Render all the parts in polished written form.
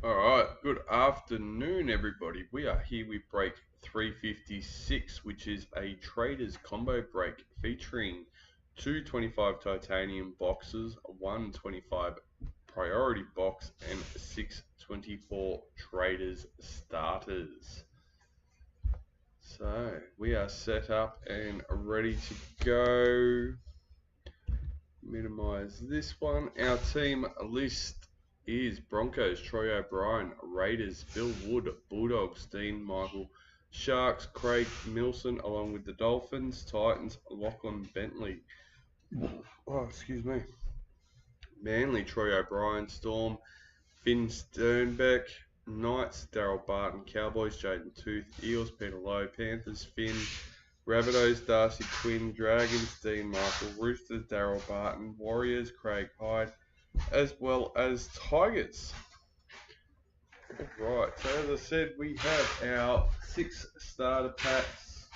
Alright, good afternoon everybody. We are here with break 356, which is a Traders combo break featuring 225 titanium boxes, 125 priority box, and 624 Traders starters. So we are set up and ready to go. Minimize this one. Our team list is Broncos, Troy O'Brien; Raiders, Bill Wood; Bulldogs, Dean Michael; Sharks, Craig Milson, along with the Dolphins; Titans, Lachlan Bentley. Oh, excuse me. Manly, Troy O'Brien; Storm, Finn Sternbeck; Knights, Daryl Barton; Cowboys, Jaden Tooth; Eels, Peter Lowe; Panthers, Finn; Rabbitohs, Darcy Quinn; Dragons, Dean Michael; Roosters, Daryl Barton; Warriors, Craig Hyde, as well as Tigers. Alright, so as I said, we have our 6 starter packs,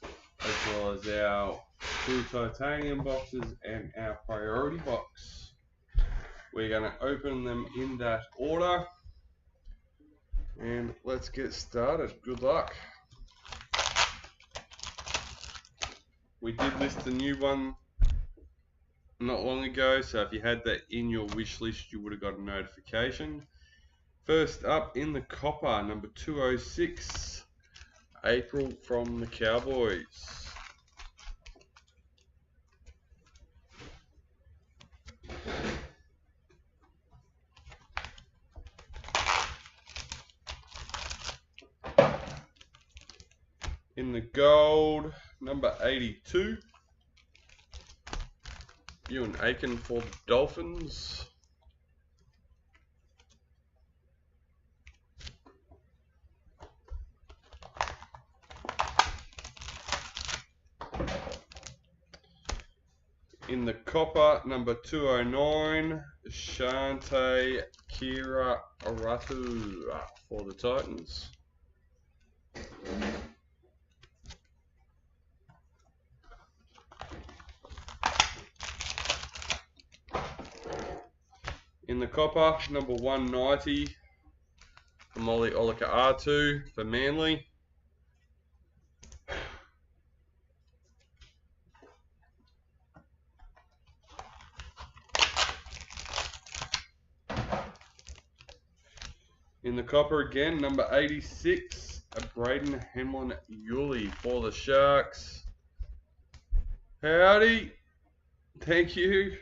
as well as our 2 titanium boxes and our priority box. We're going to open them in that order, and let's get started. Good luck. We did list a new one not long ago, so if you had that in your wish list, you would have got a notification. First up in the copper, number 206, April from the Cowboys. In the gold, number 82, Ewan Aiken for the Dolphins. In the copper, number 209, Shante Kira Aratu for the Titans. In the copper, number 190, Molly Olika R2 for Manly. In the copper again, number 86, Braden Hamlin Yuli for the Sharks. Howdy. Thank you.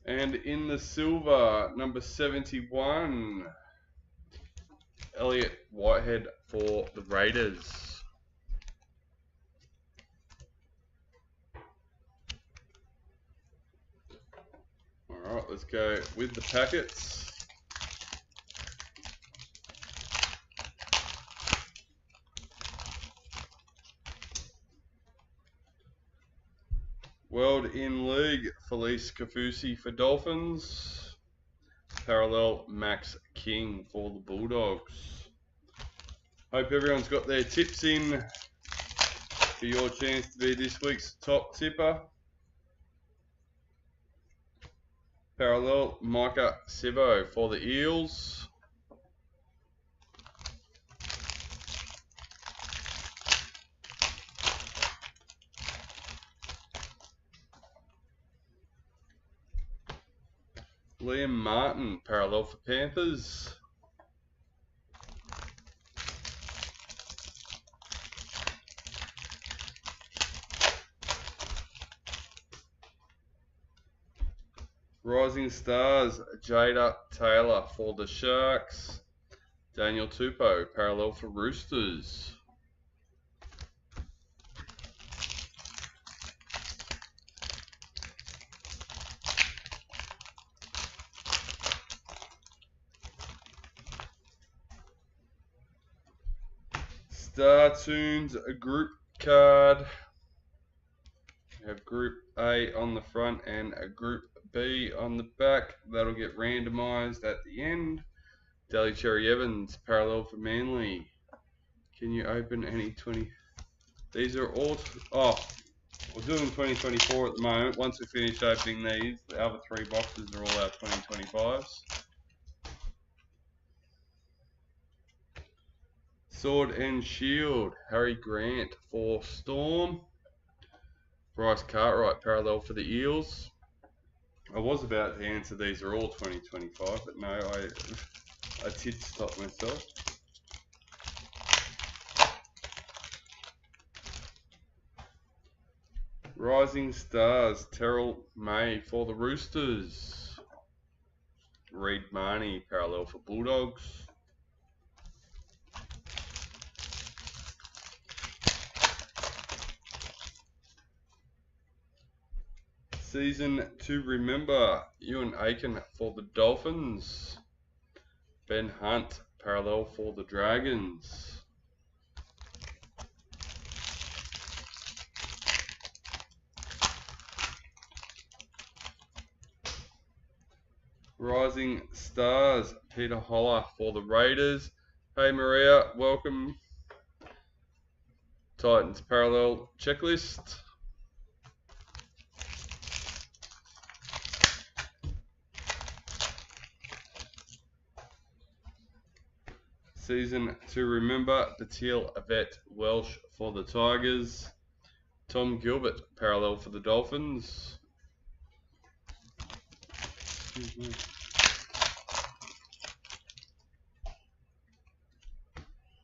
And in the silver, number 71, Elliot Whitehead for the Raiders. Alright, let's go with the packets. World in League, Felice Kafusi for Dolphins. Parallel, Max King for the Bulldogs. Hope everyone's got their tips in for your chance to be this week's top tipper. Parallel, Micah Sivo for the Eels. Liam Martin, parallel for Panthers. Rising Stars, Jada Taylor for the Sharks. Daniel Tupou, parallel for Roosters. Star Tunes, a group card. We have Group A on the front and a Group B on the back. That'll get randomized at the end. Daly Cherry Evans, parallel for Manly. Can you open any 20? These are all, oh, we're doing 2024 at the moment. Once we finish opening these, the other 3 boxes are all our 2025s. Sword and Shield, Harry Grant for Storm. Bryce Cartwright, parallel for the Eels. I was about to answer these are all 2025, but no, I did stop myself. Rising Stars, Terrell May for the Roosters. Reed Marnie, parallel for Bulldogs. Season to remember, Ewan Aiken for the Dolphins. Ben Hunt, parallel for the Dragons. Rising Stars, Peter Holler for the Raiders. Hey Maria, welcome. Titans Parallel Checklist. Season to remember, Patil Avet Welsh for the Tigers. Tom Gilbert, parallel for the Dolphins.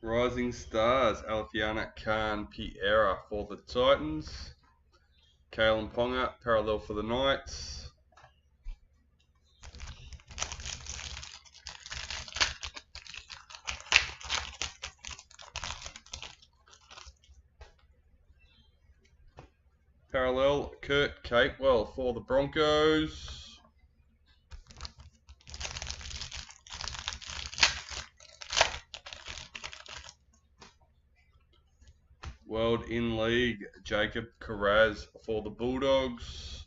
Rising Stars, Alfiana Khan Piera for the Titans. Kalen Ponga, parallel for the Knights. Parallel, Kurt Capewell for the Broncos. World in League, Jacob Carraz for the Bulldogs.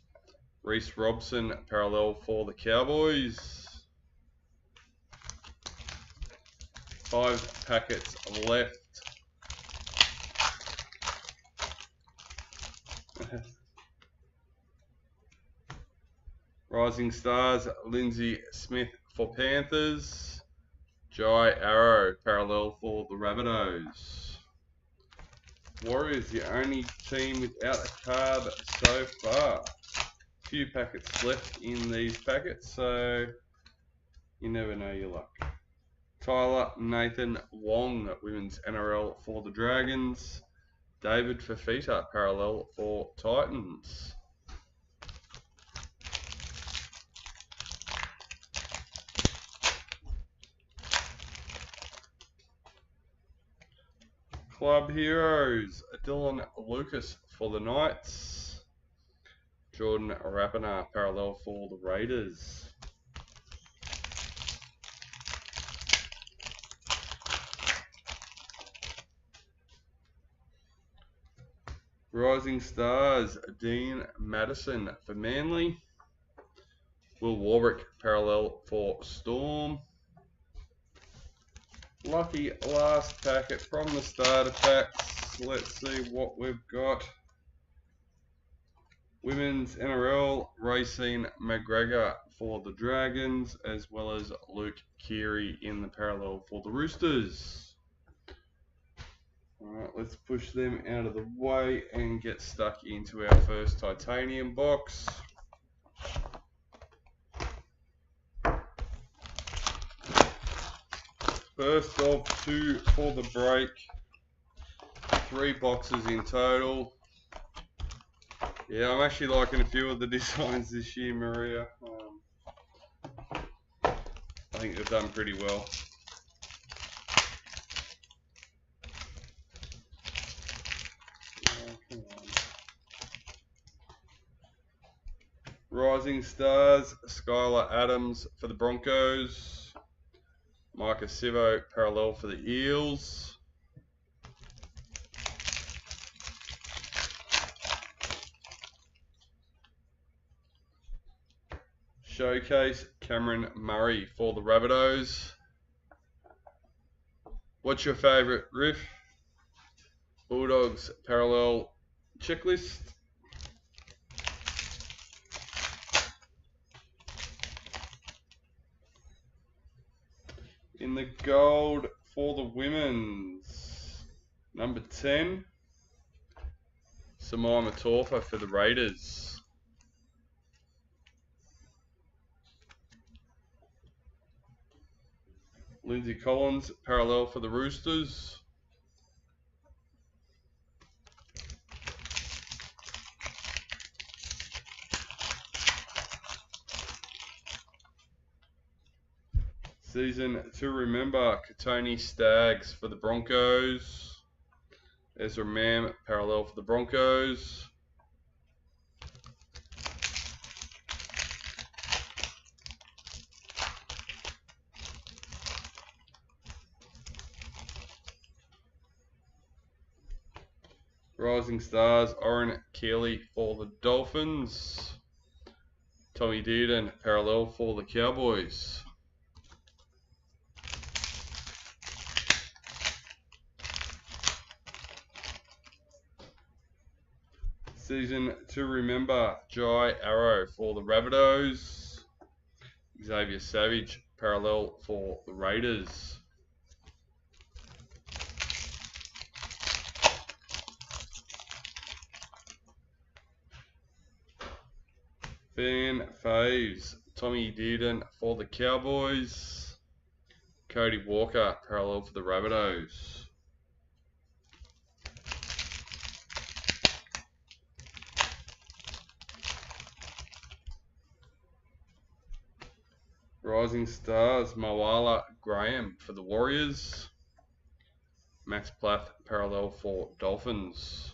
Reese Robson, parallel for the Cowboys. 5 packets left. Rising Stars, Lindsay Smith for Panthers. Jai Arrow, parallel for the Rabbitohs. Warriors, the only team without a card so far. Few packets left in these packets, so you never know your luck. Tyler Nathan Wong, Women's NRL for the Dragons. David Fafita, parallel for Titans. Club Heroes, Dylan Lucas for the Knights. Jordan Rapana, parallel for the Raiders. Rising Stars, Dean Madison for Manly. Will Warwick, parallel for Storm. Lucky last packet from the starter packs. Let's see what we've got. Women's NRL, Racine McGregor for the Dragons, as well as Luke Keary in the parallel for the Roosters. Alright, let's push them out of the way and get stuck into our first titanium box. First of 2 for the break. 3 boxes in total. Yeah, I'm actually liking a few of the designs this year, Maria. I think they've done pretty well. Rising Stars, Skylar Adams for the Broncos. Micah Sivo, parallel for the Eels. Showcase, Cameron Murray for the Rabbitohs. What's your favourite, Riff? Bulldogs parallel checklist. In the gold for the women's, number 10, Samai Matorfa for the Raiders. Lindsay Collins, parallel for the Roosters. Season to remember, Katoni Staggs for the Broncos. Ezra Mam, parallel for the Broncos. Rising Stars, Oren Keeley for the Dolphins. Tommy Dearden, parallel for the Cowboys. Season to remember, Jai Arrow for the Rabbitohs. Xavier Savage, parallel for the Raiders. Fan faves, Tommy Dearden for the Cowboys. Cody Walker, parallel for the Rabbitohs. Rising Stars, Moala Graham for the Warriors. Max Plath, parallel for Dolphins.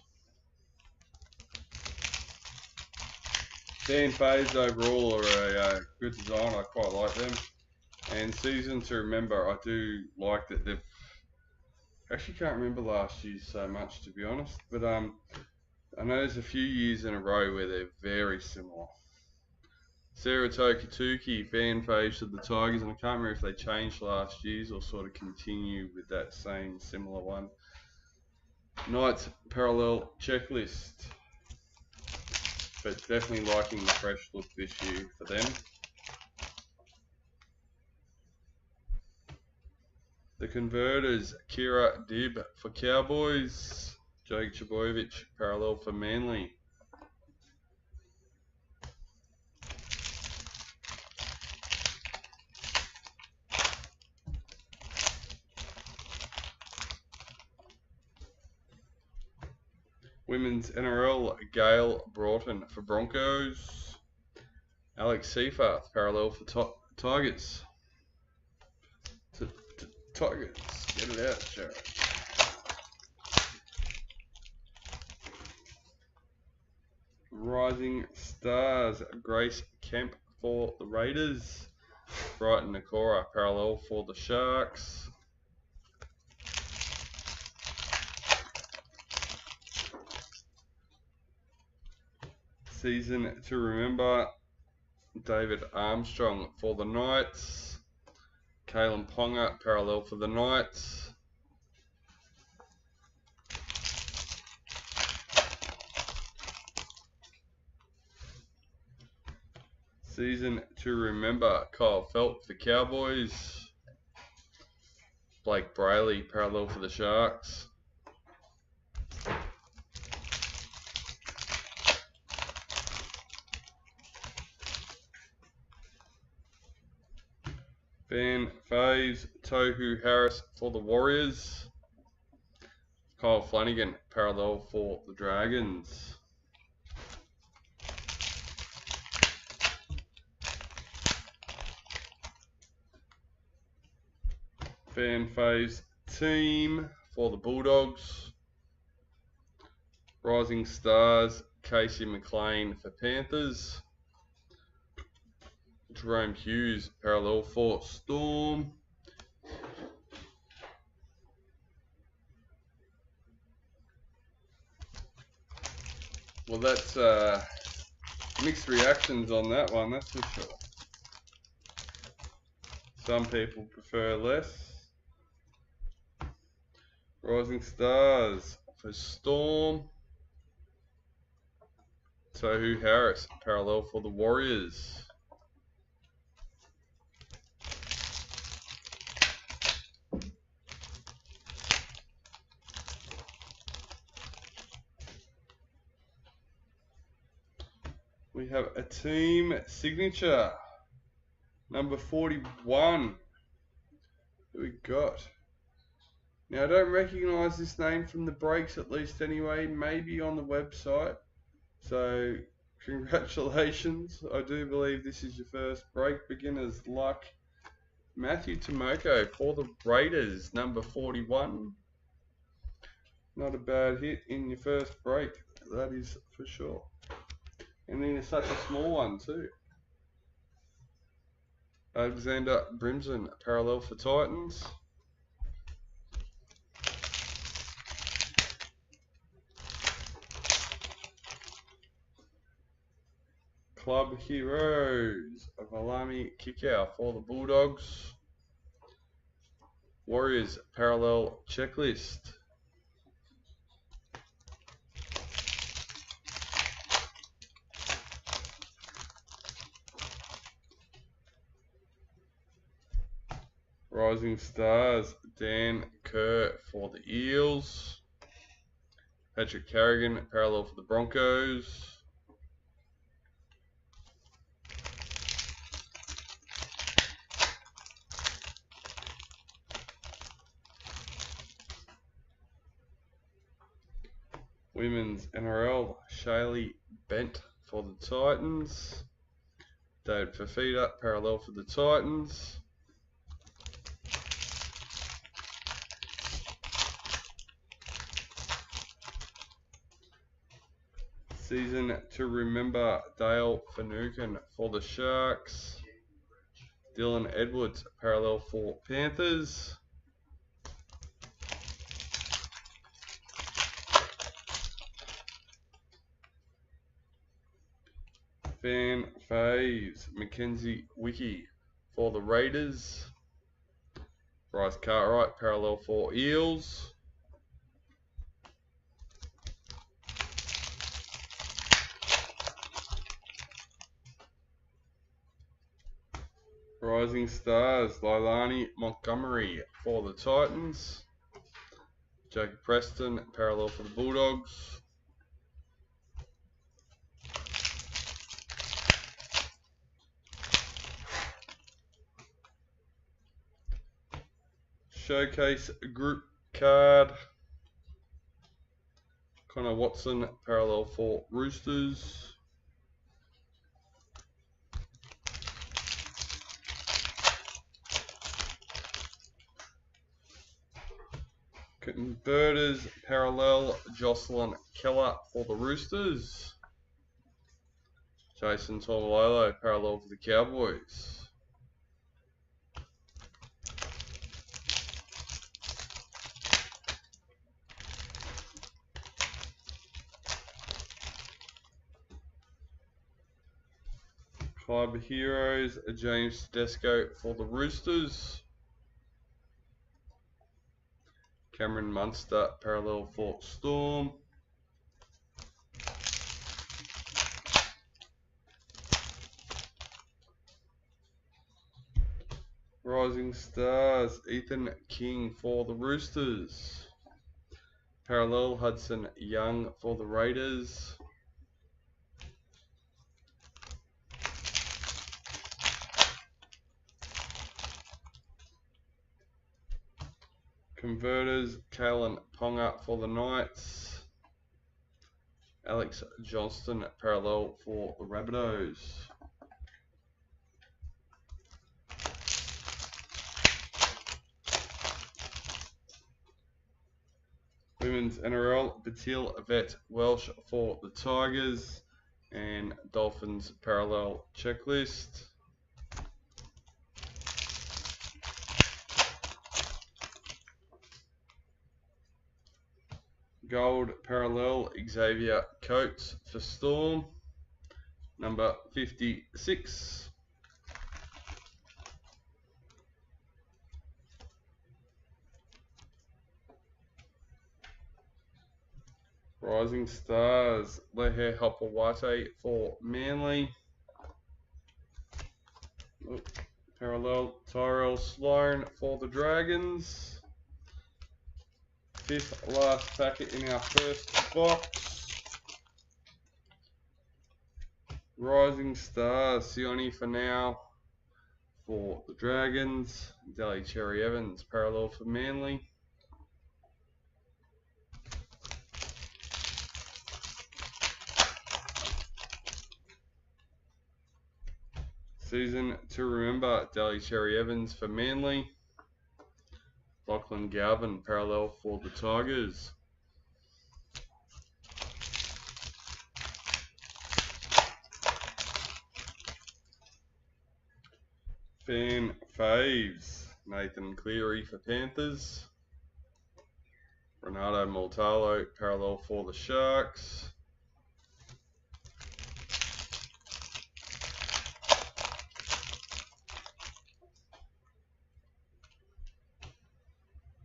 Fan faves overall are a good design. I quite like them. And season to remember, I do like that they've... Actually can't remember last year so much, to be honest. But I know there's a few years in a row where they're very similar. Sarah Tokituki, fan faves of the Tigers, and I can't remember if they changed last year's or sort of continue with that same similar one. Knights parallel checklist, but definitely liking the fresh look this year for them. The Converters, Kira Dib for Cowboys. Jake Chaboyevich, parallel for Manly. Women's NRL, Gail Broughton for Broncos. Alex Seyfarth, parallel for Tigers. Tigers, get it out, Jared. Rising Stars, Grace Kemp for the Raiders. Brighton Nakora, parallel for the Sharks. Season to remember, David Armstrong for the Knights. Kalen Ponga, parallel for the Knights. Season to remember, Kyle Felt for the Cowboys. Blake Brayley, parallel for the Sharks. Van Faves, Tohu Harris for the Warriors. Kyle Flanagan, parallel for the Dragons. Fan Faves team for the Bulldogs. Rising Stars, Casey McLean for Panthers. Jerome Hughes, parallel for Storm. Well, that's mixed reactions on that one, that's for sure. Some people prefer less. Rising Stars for Storm. Tohu Harris, parallel for the Warriors. We have a team signature, number 41. Who we got? Now, I don't recognise this name from the breaks, at least anyway, maybe on the website. So, congratulations. I do believe this is your first break. Beginner's luck. Matthew Tomoko for the Raiders, number 41. Not a bad hit in your first break, that is for sure. And then it's such a small one too. Alexander Brimson, parallel for Titans. Club Heroes, Valami Kickout for the Bulldogs. Warriors, parallel checklist. Rising Stars, Dan Kerr for the Eels. Patrick Carrigan, parallel for the Broncos. Women's NRL, Shaylee Bent for the Titans. David Fafita, parallel for the Titans. Season to remember, Dale Finucane for the Sharks. Dylan Edwards, parallel for Panthers. Fan faves, Mackenzie Wiki for the Raiders. Bryce Cartwright, parallel for Eels. Rising Stars, Leilani Montgomery for the Titans. Jacob Preston, parallel for the Bulldogs. Showcase group card. Connor Watson, parallel for Roosters. Converters, parallel, Jocelyn Keller for the Roosters. Jason Taumalolo, parallel for the Cowboys. Club Heroes, James Tedesco for the Roosters. Cameron Munster, parallel for Storm. Rising Stars, Ethan King for the Roosters. Parallel, Hudson Young for the Raiders. Converters, Kalen Ponga for the Knights. Alex Johnston, parallel for the Rabbitohs. Women's NRL, Batil Vet Welsh for the Tigers. And Dolphins parallel checklist. Gold parallel, Xavier Coates for Storm, number 56. Rising Stars, Lehe Hopawate for Manly. Parallel Tyrell Sloan for the Dragons. 5th last packet in our first box. Rising Stars, Sione for now for the Dragons. Daly Cherry Evans, parallel for Manly. Season to remember, Daly Cherry Evans for Manly. Lachlan Galvin, parallel for the Tigers. Fan faves, Nathan Cleary for Panthers. Renato Multalo, parallel for the Sharks.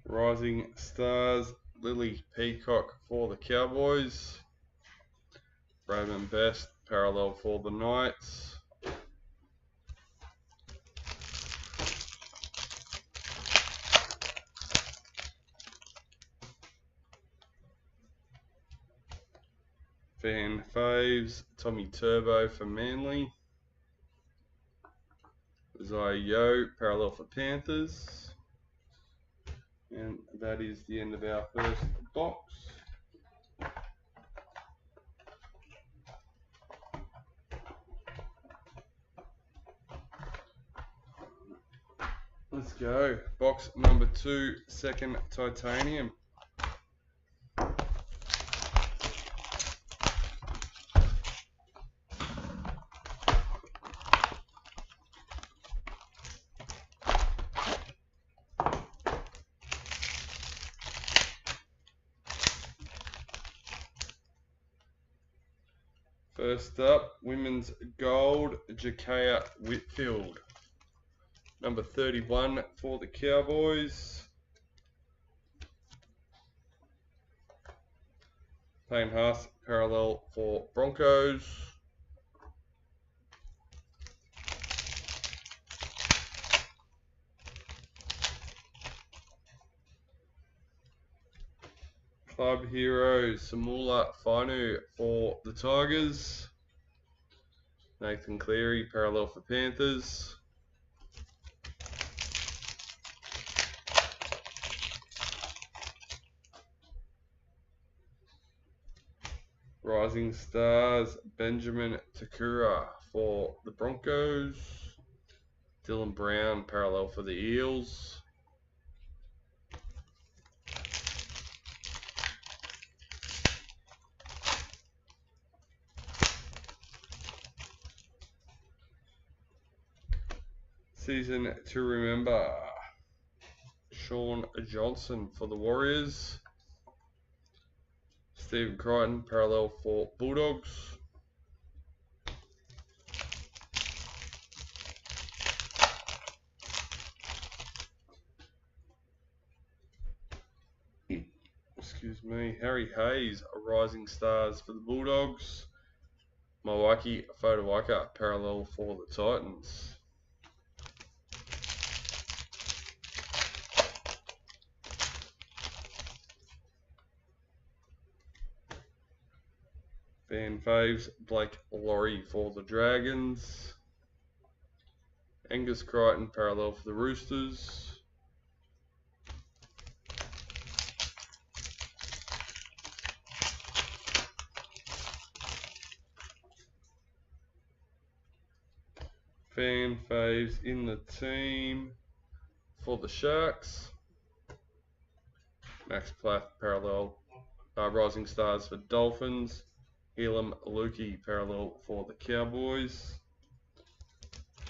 Rising Stars, Lily Peacock for the Cowboys. Raymond Best, parallel for the Knights. Fan faves, Tommy Turbo for Manly. Zai Yo, parallel for Panthers. And that is the end of our first box. Let's go. Box number 2, second Titanium. First up, Women's Gold, Jakaya Whitfield. Number 31 for the Cowboys. Payne Haas, parallel for Broncos. Club Hero, Samula Fainu for the Tigers. Nathan Cleary, parallel for Panthers. Rising Stars, Benjamin Takura for the Broncos. Dylan Brown, parallel for the Eels. Season to remember, Sean Johnson for the Warriors. Stephen Crichton, parallel for Bulldogs. Excuse me. Harry Hayes, Rising Stars for the Bulldogs. Mawaki Fotowaka, parallel for the Titans. Fan faves, Blake Laurie for the Dragons. Angus Crichton, parallel for the Roosters. Fan faves in the team for the Sharks. Max Plath, parallel, Rising Stars for Dolphins. Elam Lukey, parallel for the Cowboys.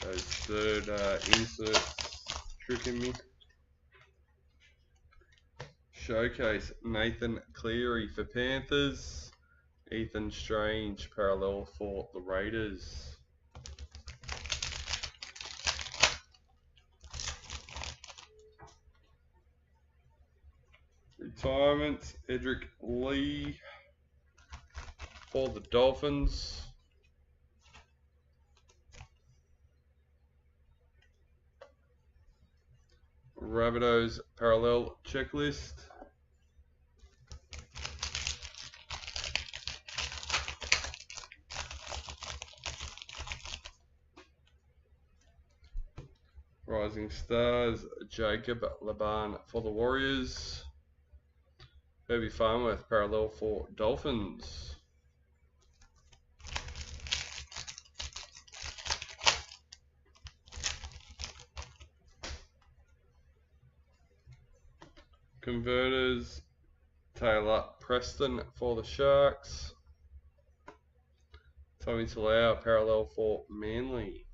Those third inserts tricking me. Showcase, Nathan Cleary for Panthers. Ethan Strange, parallel for the Raiders. Retirements, Edric Lee for the Dolphins. Rabbitohs Parallel Checklist. Rising Stars Jacob Laban for the Warriors. Herbie Farmworth Parallel for Dolphins. Converters Taylor Preston for the Sharks. Tommy Talau Parallel for Manly.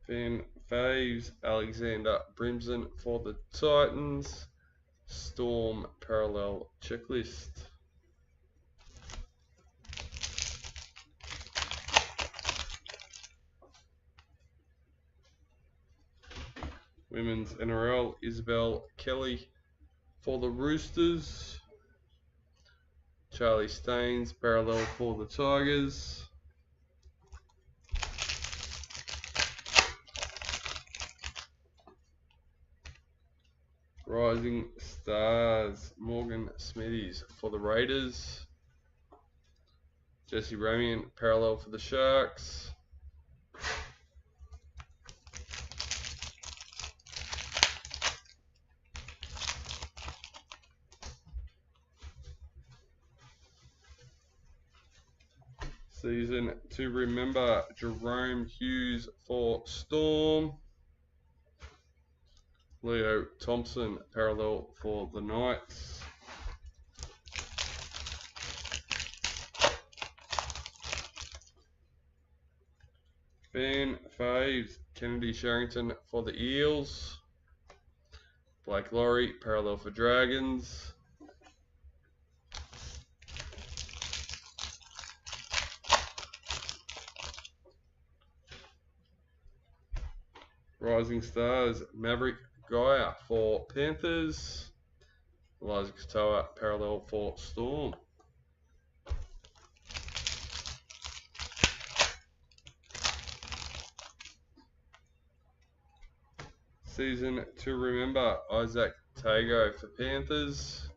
Fan Faves Alexander Brimson for the Titans. Storm Parallel Checklist. Women's NRL Isabel Kelly for the Roosters. Charlie Staines Parallel for the Tigers. Rising Stars Morgan Smithies for the Raiders. Jesse Ramian Parallel for the Sharks. Season to remember Jerome Hughes for Storm. Leo Thompson Parallel for the Knights. Fan Faves Kennedy Sharrington for the Eels. Blake Laurie Parallel for Dragons. Rising Stars Maverick Gaia for Panthers. Elijah Katoa Parallel for Storm. Season to remember Isaac Tago for Panthers.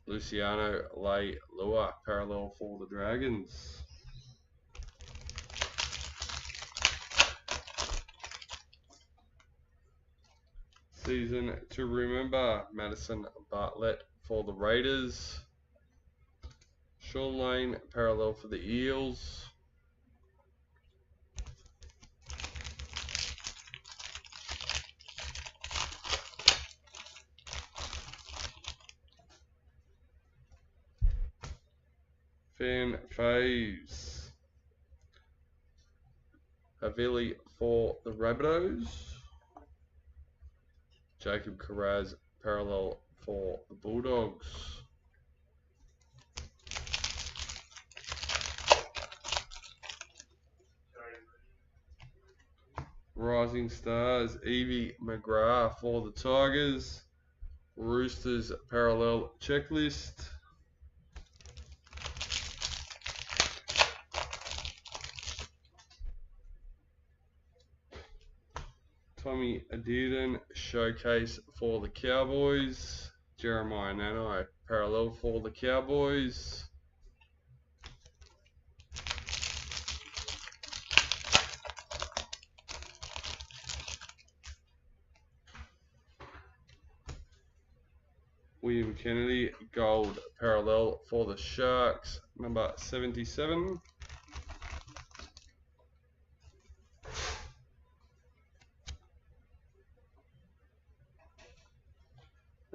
Luciano Leilua Parallel for the Dragons. Season to remember Madison Bartlett for the Raiders. Sean Lane Parallel for the Eels. Fan Faves Havili for the Rabbitohs. Jacob Carraz Parallel for the Bulldogs. Rising Stars Evie McGrath for the Tigers. Roosters Parallel Checklist. Tommy Adedan Showcase for the Cowboys. Jeremiah Nanai Parallel for the Cowboys. William Kennedy Gold Parallel for the Sharks, number 77.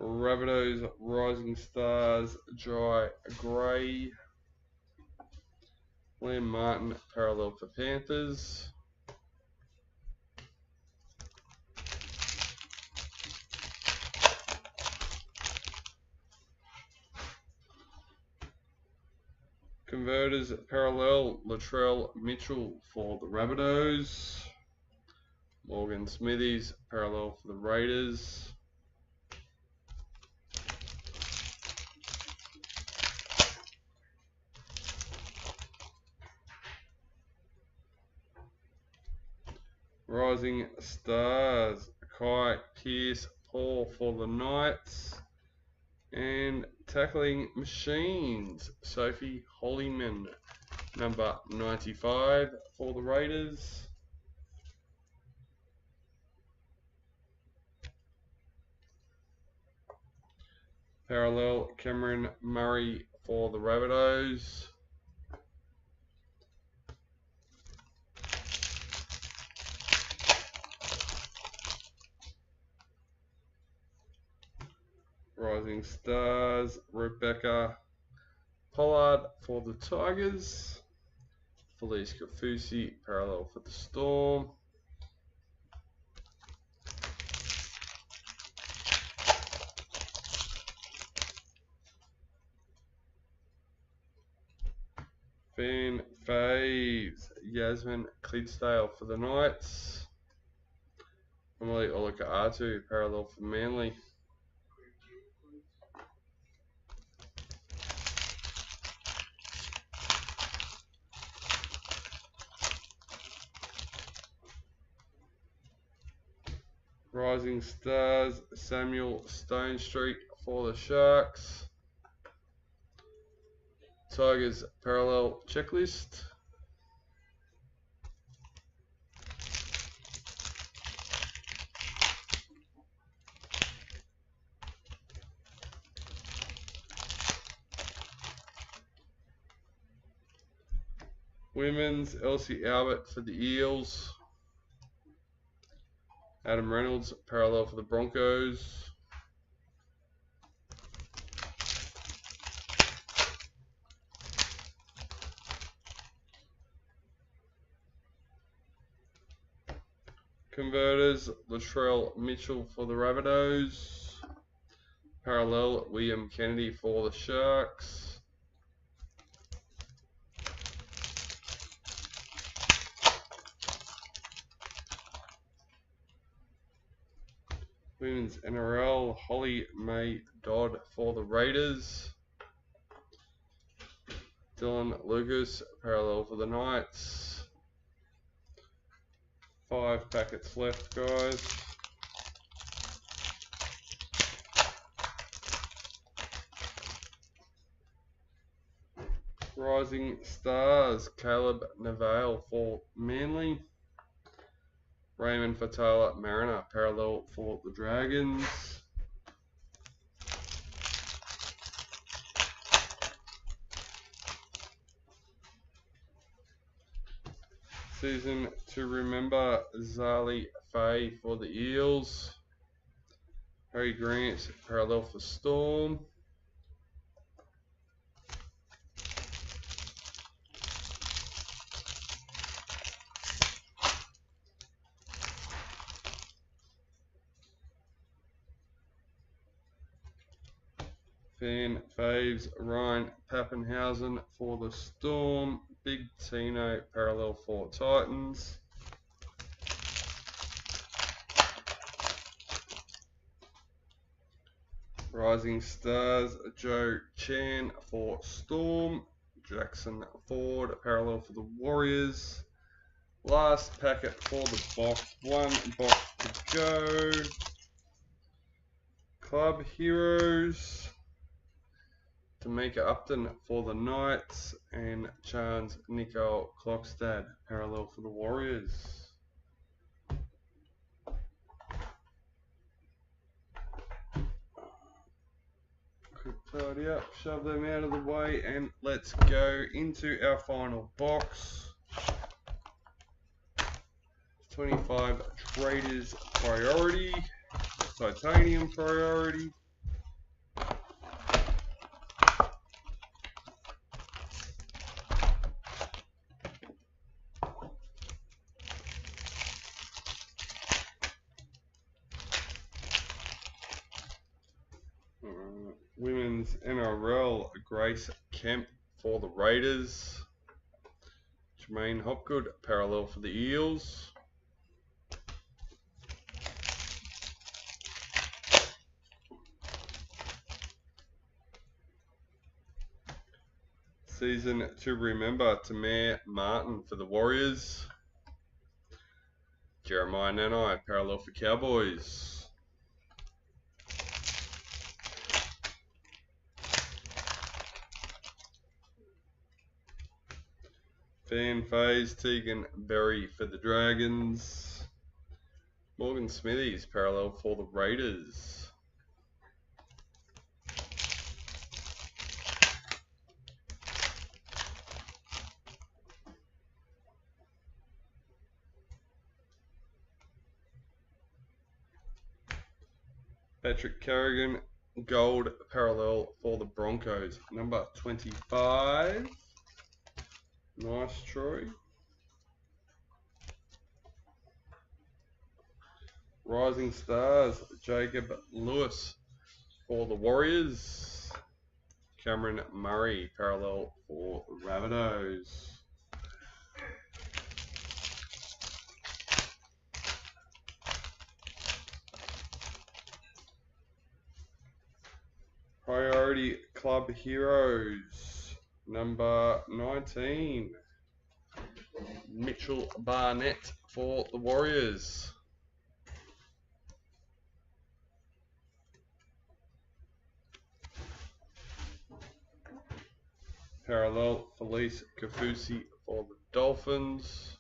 Rabbitohs Rising Stars Dry Grey. Liam Martin Parallel for Panthers. Converters Parallel Latrell Mitchell for the Rabbitohs. Morgan Smithies, parallel for the Raiders. Rising Stars, Kai Pearce Paul for the Knights. And Tackling Machines, Sophie Hollyman, number 95 for the Raiders. Parallel Cameron Murray for the Rabbitohs. Rising Stars, Rebecca Pollard for the Tigers. Felice Kafusi, parallel for the Storm. Fan faves, Yasmin Clydesdale for the Knights. Emily Olika-Atu, parallel for Manly. Rising Stars, Samuel Stone Street for the Sharks. Tigers parallel checklist. Women's, Elsie Albert for the Eels. Adam Reynolds, parallel for the Broncos. Converters, Latrell Mitchell for the Rabbitohs. Parallel, William Kennedy for the Sharks. Women's NRL, Holly May Dodd for the Raiders. Dylan Lucas, parallel for the Knights. 5 packets left, guys. Rising Stars, Caleb Neville for Manly. Raymond Fatala Mariner, parallel for the Dragons. Season to Remember, Zali Faye for the Eels. Harry Grant, parallel for Storm. Fan faves, Ryan Pappenhausen for the Storm. Big Tino, parallel for Titans. Rising Stars, Joe Chan for Storm. Jackson Ford, parallel for the Warriors. Last packet for the box. 1 box to go. Club Heroes. Tamika Upton for the Knights, and Chance Nicole Klokstad, parallel for the Warriors. Quick tidy up, shove them out of the way, and let's go into our final box. 25 Traders Priority, Titanium Priority. Women's NRL, Grace Kemp for the Raiders. Jermaine Hopgood, parallel for the Eels. Season to remember, Tamir Martin for the Warriors. Jeremiah Nanai, parallel for Cowboys. Fan Phase, Tegan Berry for the Dragons. Morgan Smithies, parallel for the Raiders. Patrick Carrigan, gold parallel for the Broncos. Number 25. Nice, Troy. Rising Stars, Jacob Lewis for the Warriors. Cameron Murray, parallel for the Rabbitohs. Priority Club Heroes, number 19. Mitchell Barnett for the Warriors. Parallel Felice Kafusi for the Dolphins.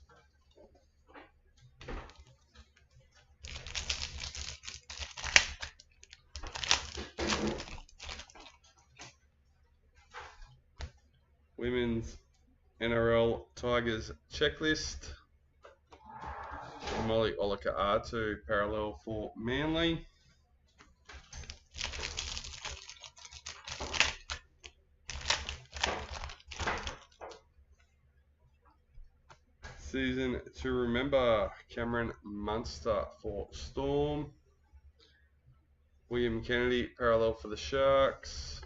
Women's NRL Tigers Checklist. Molly Olaka-Atu, parallel for Manly. Season to remember, Cameron Munster for Storm. William Kennedy, parallel for the Sharks.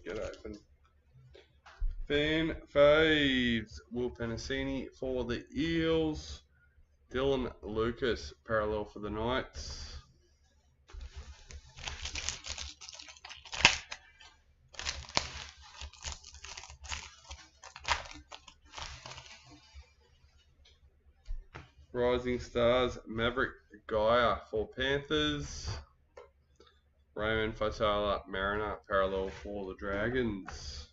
Get open. Fan Faves, Will Penasini for the Eels. Dylan Lucas, parallel for the Knights. Rising Stars, Maverick Gaia for Panthers. Raymond Fatala Mariner, parallel for the Dragons.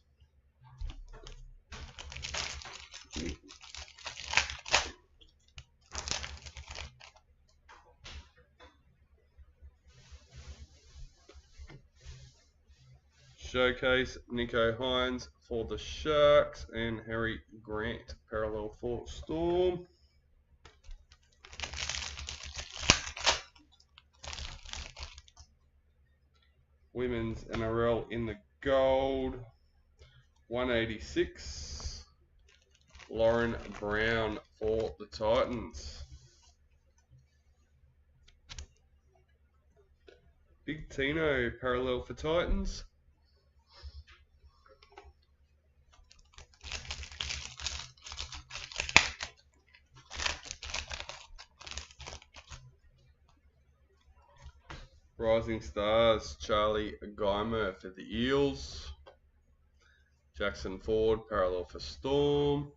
Showcase, Nico Hines for the Sharks and Harry Grant, parallel for Storm. Women's NRL in the gold, 186. Lauren Brown for the Titans. Big Tino, parallel for Titans. Rising Stars, Charlie Geimer for the Eels. Jackson Ford, parallel for Storm.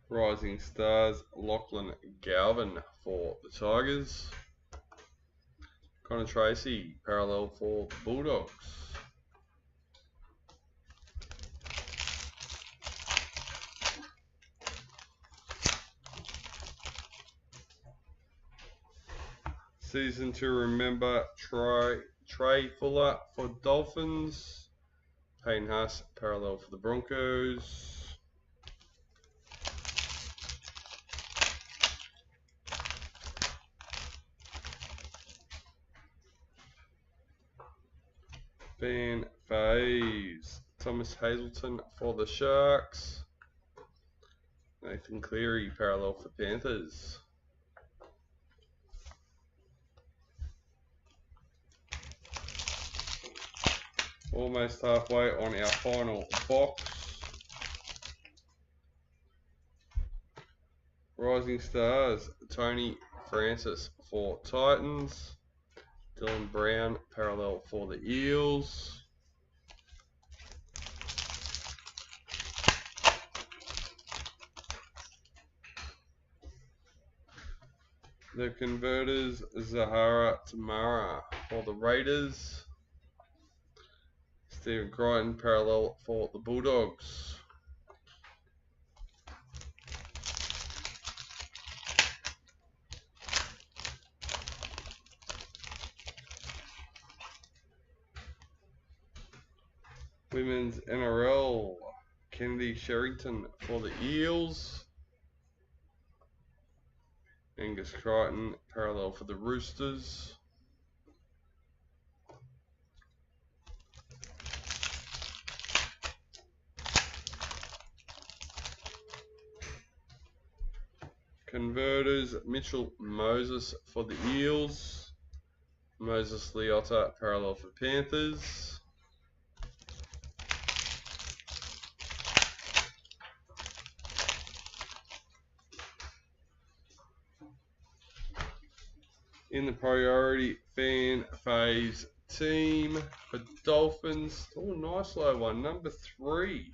Rising Stars, Lachlan Galvin for the Tigers. Connor Tracy, parallel for the Bulldogs. Season to remember, Trey Fuller for Dolphins. Payne Haas, parallel for the Broncos. Fan Faves, Thomas Hazelton for the Sharks. Nathan Cleary, parallel for Panthers. almost halfway on our final box. Rising Stars, Tony Francis for Titans. Dylan Brown, parallel for the Eels. The Converters, Zahara Tamara for the Raiders. Stephen Crichton, parallel for the Bulldogs. Women's NRL, Kennedy Sherrington for the Eels. Angus Crichton, parallel for the Roosters. Converters, Mitchell Moses for the Eels. Moses Leota, parallel for Panthers. In the priority fan phase team for Dolphins. Oh, nice low one, number 3.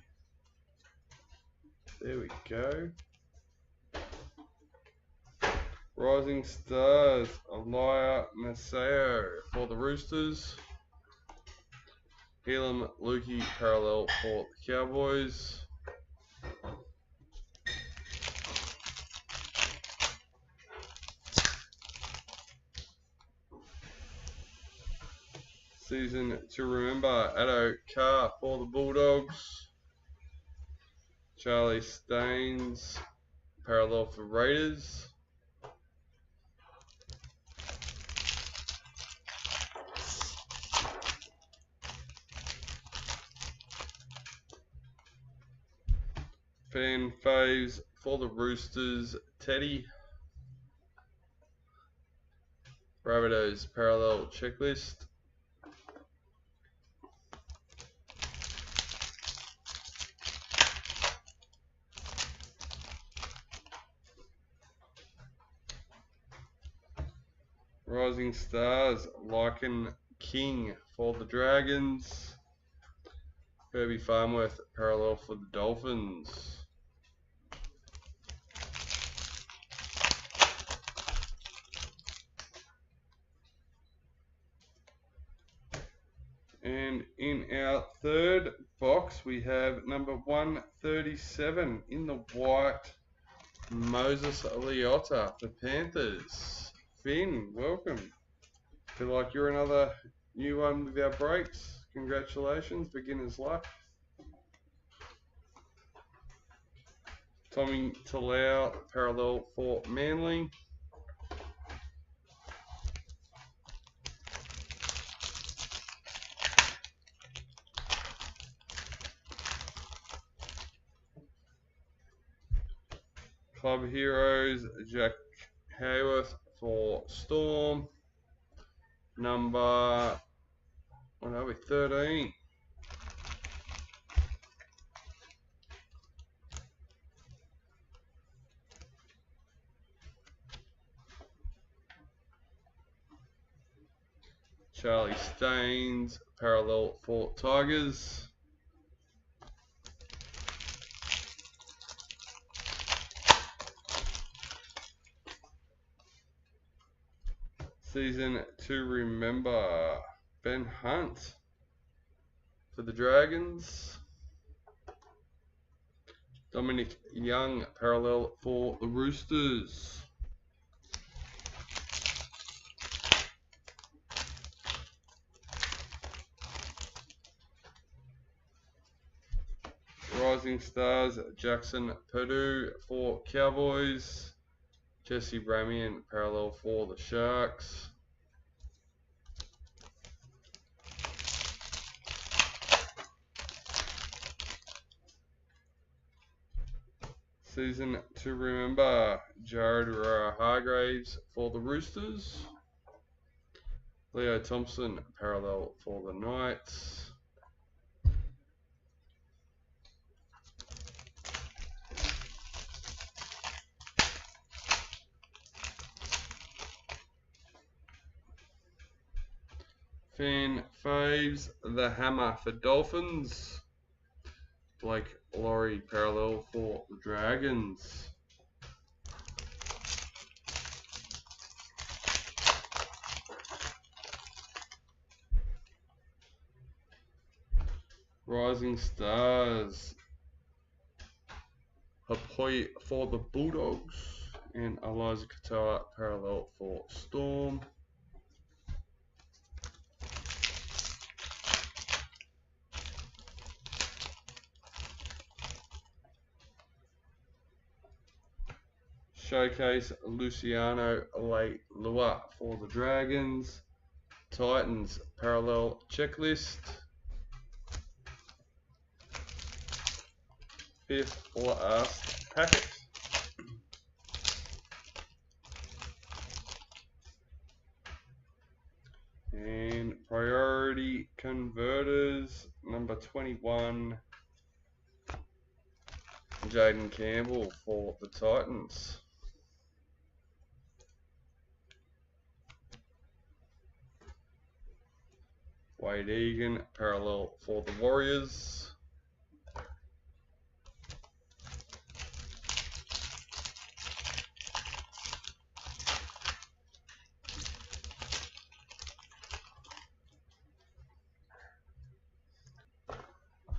There we go. Rising Stars, Elia Maseo for the Roosters. Elam Lukey, parallel for the Cowboys. Season to remember, Addo Carr for the Bulldogs. Charlie Staines, parallel for Raiders. Fan faves for the Roosters, Teddy. Rabbitohs, parallel checklist. Rising Stars, Lycan King for the Dragons. Herbie Farmworth, parallel for the Dolphins. And in our third box, we have number 137 in the white, Moses Leota for Panthers. Finn, welcome. Feel like you're another new one with our breaks. Congratulations, beginner's luck. Tommy Talau, parallel for Manly. Club Heroes, Jack Hayworth for Storm. Number, what are we, 13. Charlie Staines, parallel for Tigers. Season to remember, Ben Hunt for the Dragons. Dominic Young, parallel for the Roosters. Rising Stars, Jackson Purdue for Cowboys. Jesse Ramian, parallel for the Sharks. Season to remember, Jared Hargraves for the Roosters. Leo Thompson, parallel for the Knights. Fan faves, the hammer for Dolphins. Blake Laurie parallel for the Dragons. Rising Stars. Hapoy for the Bulldogs. And Eliza Katoa parallel for Storm. Showcase Luciano Leilua for the Dragons. Titans parallel checklist. Fifth last packet. And priority converters number 21. Jaden Campbell for the Titans. Wade Egan parallel for the Warriors.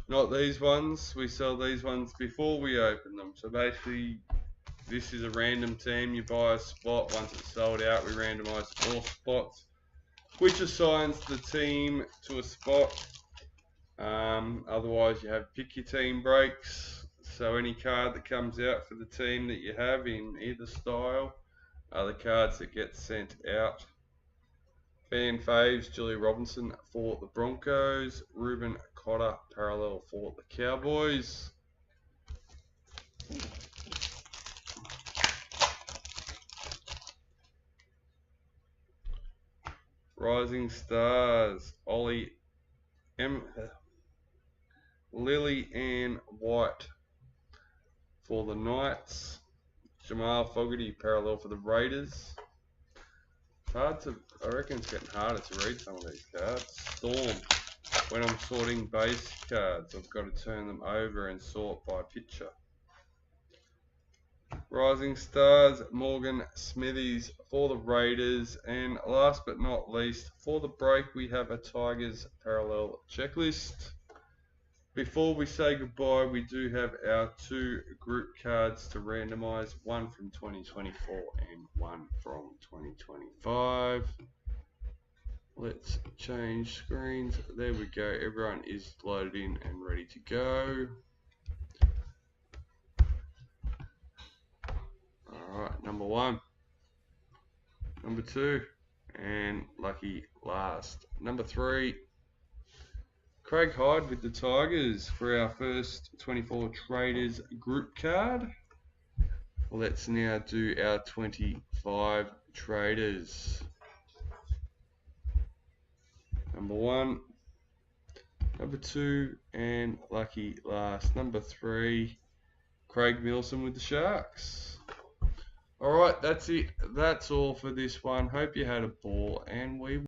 Not these ones, we sell these ones before we open them. So basically this is a random team, you buy a spot, once it's sold out we randomise 4 spots, which assigns the team to a spot. Otherwise you have pick your team breaks, so any card that comes out for the team that you have in either style are the cards that get sent out. Fan faves, Julie Robinson for the Broncos, Ruben Cotter parallel for the Cowboys. Rising Stars, Lily Ann White for the Knights, Jamal Fogarty parallel for the Raiders. I reckon it's getting harder to read some of these cards. Storm. When I'm sorting base cards, I've got to turn them over and sort by picture. Rising Stars, Morgan Smithies for the Raiders. And last but not least, for the break, we have a Tigers parallel checklist. Before we say goodbye, we do have our 2 group cards to randomise, one from 2024 and one from 2025. Let's change screens. There we go. Everyone is loaded in and ready to go. Alright, number 1, number 2, and lucky last. Number 3, Craig Hyde with the Tigers for our first 24 Traders group card. Let's now do our 25 Traders. Number 1, number 2, and lucky last. Number 3, Craig Milson with the Sharks. Alright, that's it. That's all for this one. Hope you had a ball, and we